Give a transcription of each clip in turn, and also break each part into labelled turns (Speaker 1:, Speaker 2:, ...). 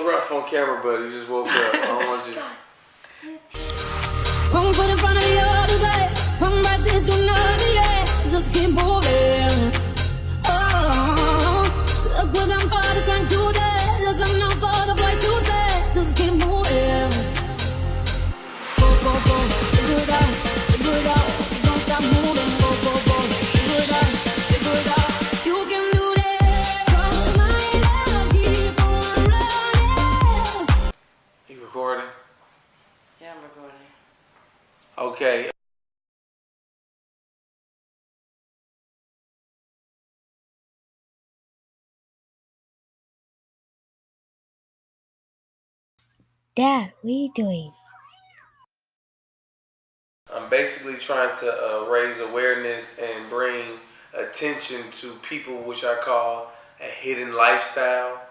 Speaker 1: rough on camera, buddy. You just woke up. I don't want you.
Speaker 2: One foot in front of the other way. One back this one another, yeah. Just keep moving. Oh, look what I'm for this time today. Listen up for the voice to say. Just keep moving. Go, go, go. Figure it out. Figure it out. Don't stop moving. Go, go, go. Figure it out. Figure it out. You can do this. From my love, keep on running.
Speaker 1: You recording?
Speaker 3: Yeah, I'm recording.
Speaker 1: Okay.
Speaker 4: Dad, what are you doing?
Speaker 1: I'm basically trying to raise awareness and bring attention to people which I call a hidden lifestyle.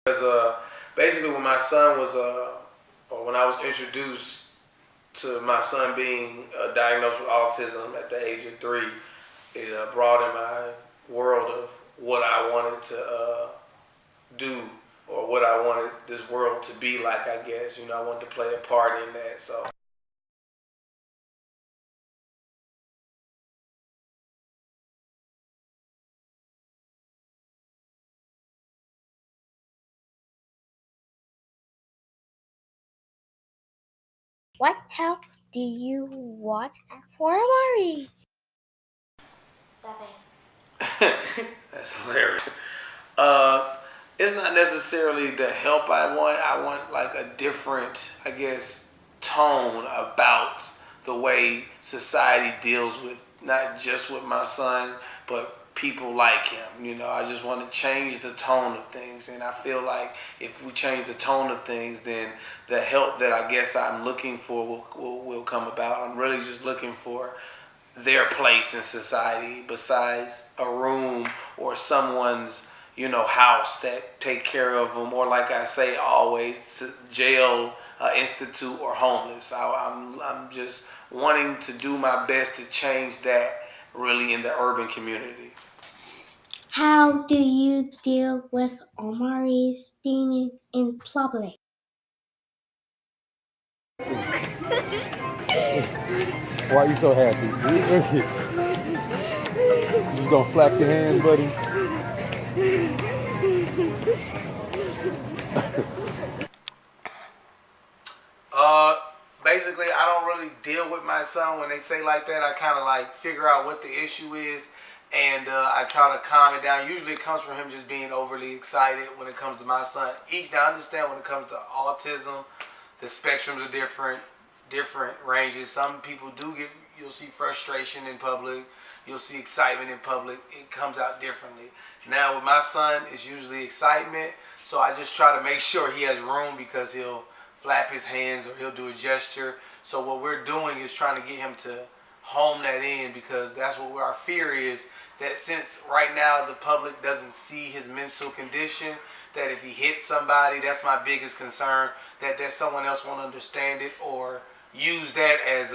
Speaker 1: Because basically when my son was, or when I was introduced to my son being diagnosed with autism at the age of 3, it broadened my world of what I wanted to do, or what I wanted this world to be like, I guess. You know, I wanted to play a part in that, so.
Speaker 4: What help do you want for Amari?
Speaker 1: That's hilarious. It's not necessarily the help I want. I want like a different, I guess, tone about the way society deals with, not just with my son, but people like him. You know, I just want to change the tone of things. And I feel like if we change the tone of things, then the help that I guess I'm looking for will come about. I'm really just looking for their place in society besides a room or someone's, you know, house that take care of them, or like I say always, jail, institute, or homeless. I'm just wanting to do my best to change that really in the urban community.
Speaker 4: How do you deal with Amari's demon in public?
Speaker 5: Why are you so happy? You just gonna flap your hands, buddy?
Speaker 1: Basically, I don't really deal with my son when they say like that. I kind of like figure out what the issue is, and I try to calm it down. Usually it comes from him just being overly excited when it comes to my son. Now I understand when it comes to autism, the spectrums are different ranges. Some people you'll see frustration in public, you'll see excitement in public. It comes out differently. Now with my son, it's usually excitement, so I just try to make sure he has room, because he'll flap his hands or he'll do a gesture. So what we're doing is trying to get him to home that in, because that's what our fear is, that since right now the public doesn't see his mental condition, that if he hits somebody, that's my biggest concern, that someone else won't understand it or use that as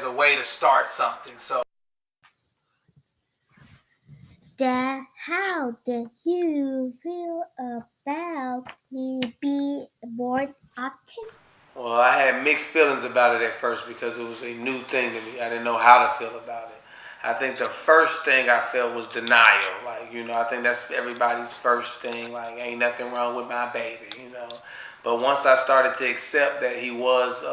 Speaker 1: a way to start something. So
Speaker 4: Dad, how did you feel about me being born autistic?
Speaker 1: well, I had mixed feelings about it at first because it was a new thing to me. I didn't know how to feel about it. I think the first thing I felt was denial. Like, you know, I think that's everybody's first thing. Like, ain't nothing wrong with my baby, you know. But once I started to accept that he was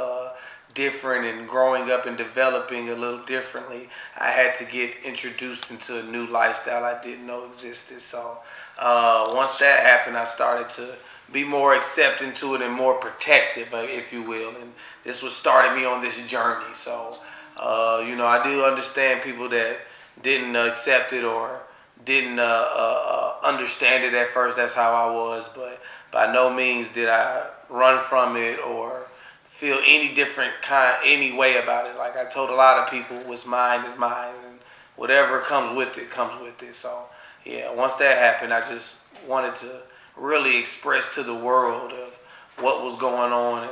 Speaker 1: different and growing up and developing a little differently, I had to get introduced into a new lifestyle I didn't know existed. So once that happened, I started to be more accepting to it and more protective, if you will. And this was started me on this journey. So, you know, I do understand people that didn't accept it or didn't understand it at first. That's how I was. But by no means did I run from it or feel any way about it. Like I told a lot of people, what's mine is mine, and whatever comes with it comes with it. So yeah, once that happened, I just wanted to really express to the world of what was going on and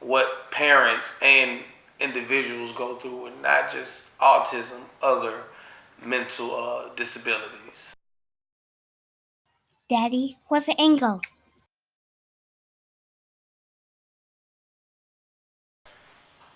Speaker 1: what parents and individuals go through, and not just autism, other mental disabilities.
Speaker 4: Daddy, what's an angle?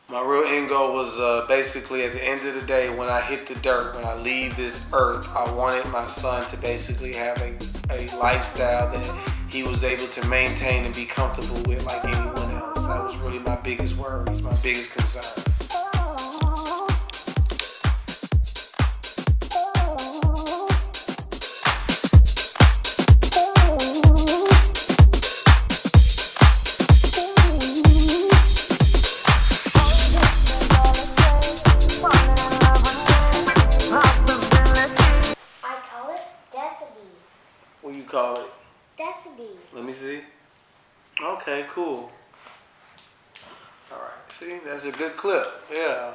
Speaker 1: My real end goal was basically at the end of the day, when I hit the dirt, when I leave this earth, I wanted my son to basically have a lifestyle that he was able to maintain and be comfortable with like anyone else. That was really my biggest worries, my biggest concern. What you call it?
Speaker 4: Decibel.
Speaker 1: Let me see. Okay, cool. All right. See, that's a good clip. Yeah.